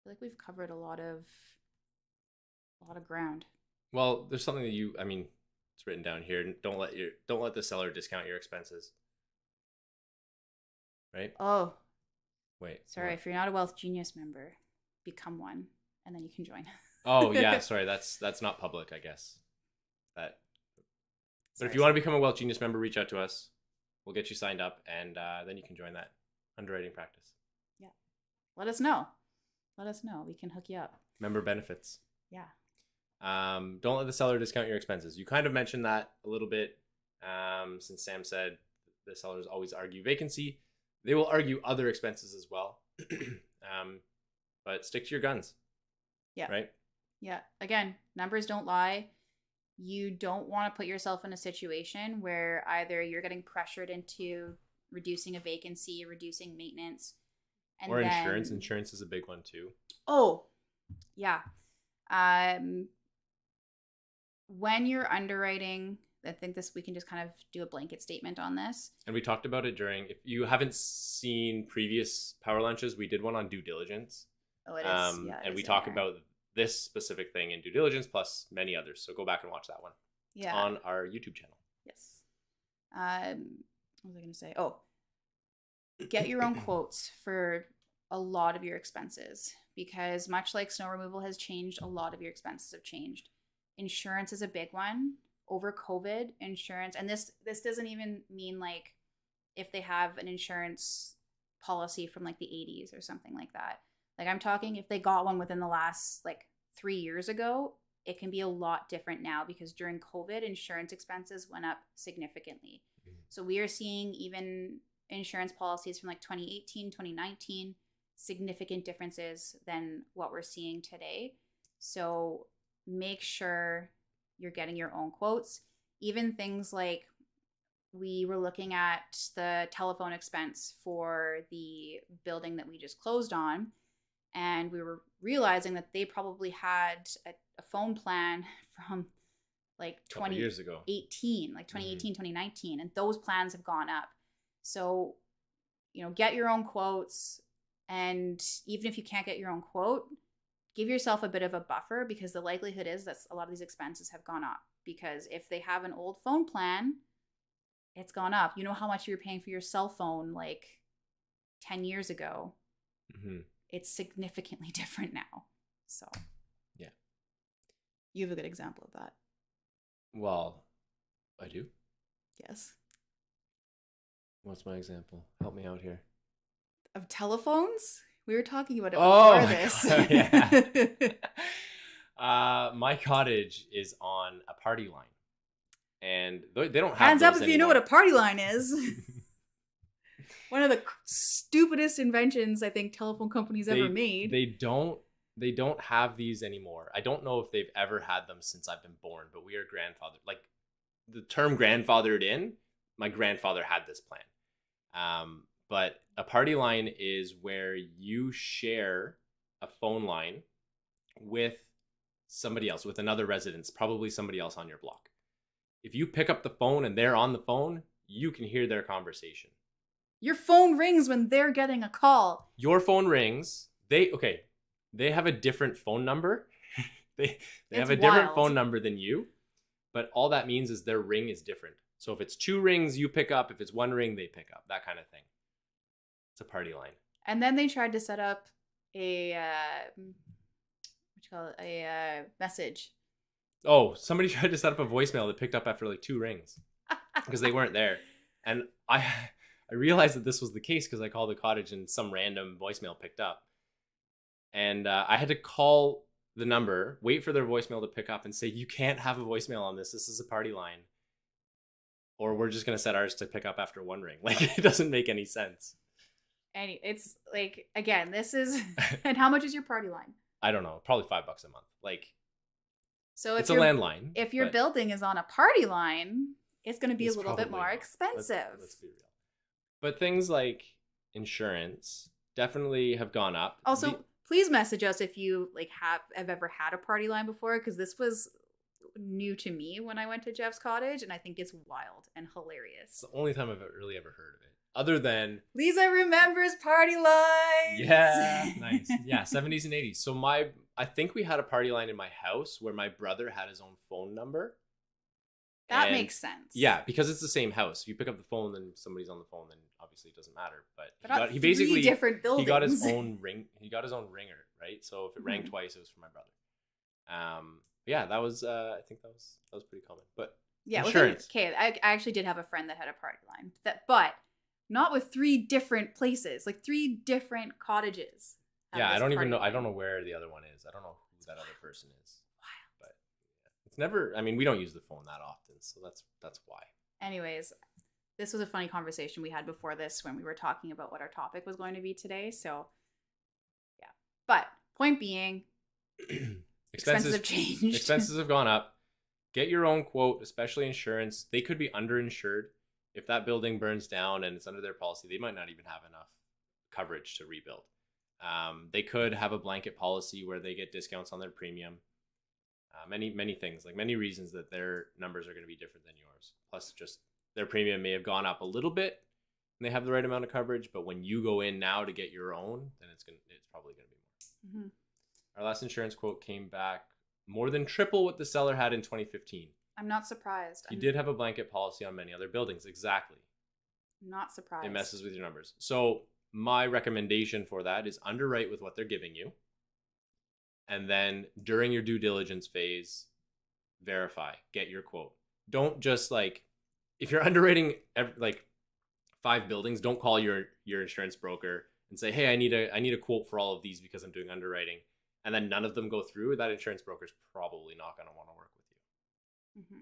feel like we've covered a lot of ground. Well, there's something that it's written down here. Don't let the seller discount your expenses. Right? Oh, wait. sorry. What? If you're not a Wealth Genius member, become one, and then you can join. Oh yeah, sorry. That's not public, I guess. But if you want to become a Wealth Genius member, reach out to us. We'll get you signed up, and then you can join that underwriting practice. Yeah. Let us know. We can hook you up. Member benefits. Yeah. Don't let the seller discount your expenses. You kind of mentioned that a little bit, since Sam said the sellers always argue vacancy. They will argue other expenses as well. But stick to your guns. Yeah. Right? Yeah. Again, numbers don't lie. You don't want to put yourself in a situation where either you're getting pressured into reducing a vacancy, reducing maintenance, or insurance. Insurance is a big one too. Oh, yeah. When you're underwriting, I think we can just kind of do a blanket statement on this. And we talked about it if you haven't seen previous power lunches, we did one on due diligence. Oh, it is. Yeah, and we talk about this specific thing in due diligence plus many others. So go back and watch that one. Yeah. On our YouTube channel. Yes. What was I going to say? Oh, get your own quotes for a lot of your expenses, because much like snow removal has changed, a lot of your expenses have changed. Insurance is a big one. Over COVID, insurance, and this doesn't even mean like if they have an insurance policy from like the 80s or something like that. Like I'm talking if they got one within the last like 3 years ago, it can be a lot different now because during COVID, insurance expenses went up significantly. Mm-hmm. So we are seeing even insurance policies from like 2018, 2019, significant differences than what we're seeing today. So make sure you're getting your own quotes. Even things like we were looking at the telephone expense for the building that we just closed on, and we were realizing that they probably had a phone plan from like 20 years ago, 2018, 2019, and those plans have gone up. So, get your own quotes, and even if you can't get your own quote, give yourself a bit of a buffer, because the likelihood is that a lot of these expenses have gone up. Because if they have an old phone plan, it's gone up. You know how much you were paying for your cell phone like 10 years ago. Mm-hmm. It's significantly different now. So, yeah. You have a good example of that. Well, I do. Yes. What's my example? Help me out here. Of telephones? We were talking about it before this. Yeah. My cottage is on a party line. And they don't have Hands up if anymore. You know what a party line is. One of the stupidest inventions I think telephone companies ever made. They don't have these anymore. I don't know if they've ever had them since I've been born, but we are grandfathered. Like the term grandfathered in, my grandfather had this plan. But a party line is where you share a phone line with somebody else, with another residence, probably somebody else on your block. If you pick up the phone and they're on the phone, you can hear their conversation. Your phone rings when they're getting a call. Your phone rings. They have a different phone number. they have a different phone number than you, but all that means is their ring is different. So if it's 2 rings, you pick up. If it's 1 ring, they pick up. That kind of thing. It's a party line. And then they tried to set up a message. Oh, somebody tried to set up a voicemail that picked up after like 2 rings because they weren't there. And I realized that this was the case because I called the cottage and some random voicemail picked up. And I had to call the number, wait for their voicemail to pick up and say, you can't have a voicemail on this. This is a party line. Or we're just going to set ours to pick up after 1 ring. Like, it doesn't make any sense. And it's like, again, this is, and how much is your party line? I don't know. Probably $5 a month. Like, so it's a landline. If your building is on a party line, it's going to be a little bit more expensive. Let's be real. But things like insurance definitely have gone up. Also, please message us if you like have ever had a party line before, because this was new to me when I went to Jeff's cottage, and I think it's wild and It's hilarious. the only time I've really ever heard of it. Other than Lisa remembers party lines. yeah, nice. Yeah, 70s and 80s. So I think we had a party line in my house where my brother had his own phone number. That And makes sense. yeah, because it's the same house. If you pick up the phone, then somebody's on the phone, then obviously it doesn't matter. But He basically different buildings. He got his own ring. He got his own ringer, right? So if it rang twice, it was for my brother. Yeah, that was. I think that was pretty common. But yeah, insurance. Okay, I actually did have a friend that had a party line, but not with 3 different places, like 3 different cottages. Yeah, I don't even know. I don't know where the other one is. I don't know who that other person is. But it's never. I mean, we don't use the phone that often, so that's why. Anyways, this was a funny conversation we had before this when we were talking about what our topic was going to be today. So, yeah. But point being, expenses have changed. Expenses have gone up. Get your own quote, especially insurance. They could be underinsured. If that building burns down and it's under their policy, they might not even have enough coverage to rebuild. They could have a blanket policy where they get discounts on their premium. Many things, like many reasons that their numbers are going to be different than yours. Plus, just their premium may have gone up a little bit and they have the right amount of coverage. But when you go in now to get your own, then it's probably going to be more. Our last insurance quote came back more than triple what the seller had in 2015. I'm not surprised. He did have a blanket policy on many other buildings. Exactly. Not surprised. It messes with your numbers. So my recommendation for that is underwrite with what they're giving you. And then during your due diligence phase, verify, get your quote. Don't just if you're underwriting 5 buildings, don't call your insurance broker and say, hey, I need a quote for all of these because I'm doing underwriting. And then none of them go through. That insurance broker is probably not going to want to work with you.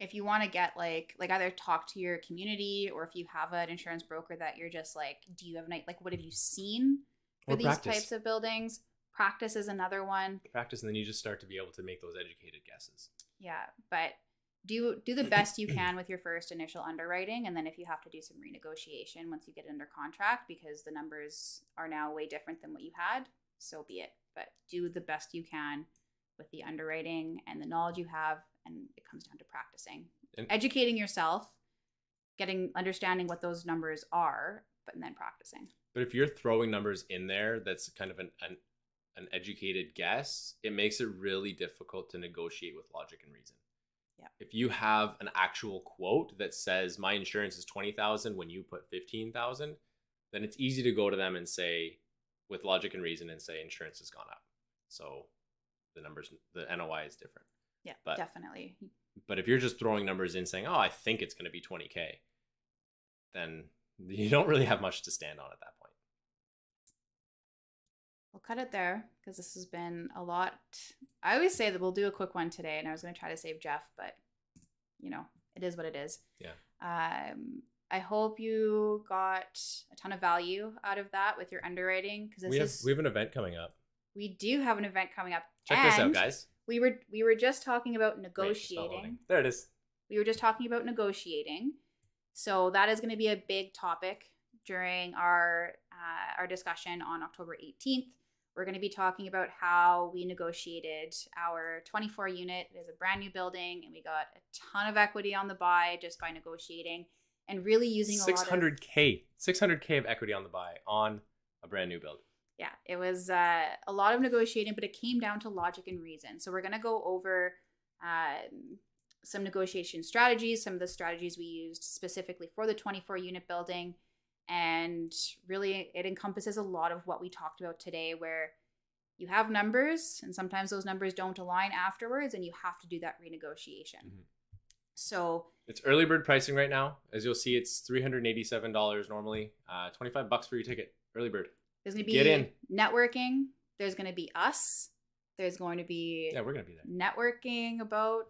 If you want to get either talk to your community, or if you have an insurance broker that you're just do you have what have you seen for or these practice. Types of buildings? Practice is another one. Practice, and then you just start to be able to make those educated guesses. Yeah, but do the best you can with your first initial underwriting, and then if you have to do some renegotiation once you get under contract because the numbers are now way different than what you had, so be it. But do the best you can with the underwriting and the knowledge you have, and it comes down to practicing, and educating yourself, understanding what those numbers are, but then practicing. But if you're throwing numbers in there, that's kind of an educated guess, it makes it really difficult to negotiate with logic and reason. Yeah. If you have an actual quote that says my insurance is $20,000 when you put $15,000, then it's easy to go to them and say, with logic and reason, and say insurance has gone up. So the NOI is different. Yeah, but, definitely. But if you're just throwing numbers in saying, oh, I think it's going to be $20,000, then you don't really have much to stand on at that point. We'll cut it there because this has been a lot. I always say that we'll do a quick one today, and I was going to try to save Jeff, but it is what it is. Yeah. I hope you got a ton of value out of that with your underwriting, because we have an event coming up. We do have an event coming up. Check this out, guys. We were just talking about negotiating. There it is. We were just talking about negotiating. So that is going to be a big topic during our discussion on October 18th. We're going to be talking about how we negotiated our 24 unit. It is a brand new building, and we got a ton of equity on the buy just by negotiating and really using $600K of equity on the buy on a brand new build. Yeah, it was a lot of negotiating, but it came down to logic and reason. So we're going to go over some negotiation strategies, some of the strategies we used specifically for the 24 unit building. And really, it encompasses a lot of what we talked about today, where you have numbers and sometimes those numbers don't align afterwards, and you have to do that renegotiation. So it's early bird pricing right now. As you'll see, it's $387 normally, $25 for your ticket. Early bird. There's going to be networking. There's going to be us. There's going to be we're going to be there. Networking about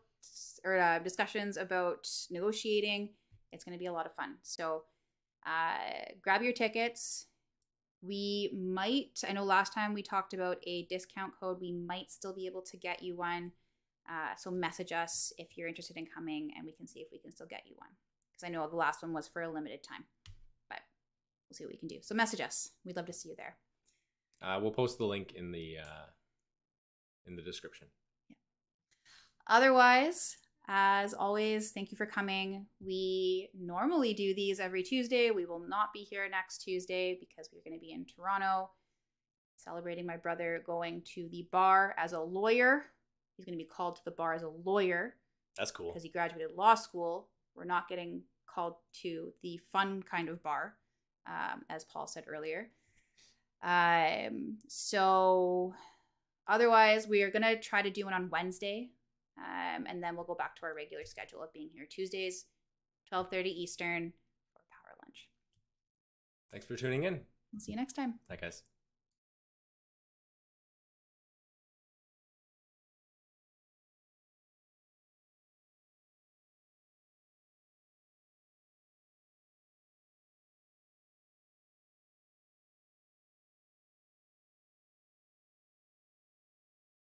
discussions about negotiating. It's going to be a lot of fun. So grab your tickets. I know last time we talked about a discount code. We might still be able to get you one. So message us if you're interested in coming, and we can see if we can still get you one. Because I know the last one was for a limited time. But we'll see what we can do. So message us. We'd love to see you there. We'll post the link in the description. Otherwise, as always, thank you for coming. We normally do these every Tuesday. We will not be here next Tuesday because we're going to be in Toronto celebrating my brother going to the bar as a lawyer. He's going to be called to the bar as a lawyer. That's cool. Because he graduated law school. We're not getting called to the fun kind of bar, as Paul said earlier. So otherwise, we are going to try to do it on Wednesday. And then we'll go back to our regular schedule of being here Tuesdays, 12:30 Eastern for power lunch. Thanks for tuning in. We'll see you next time. Bye, guys.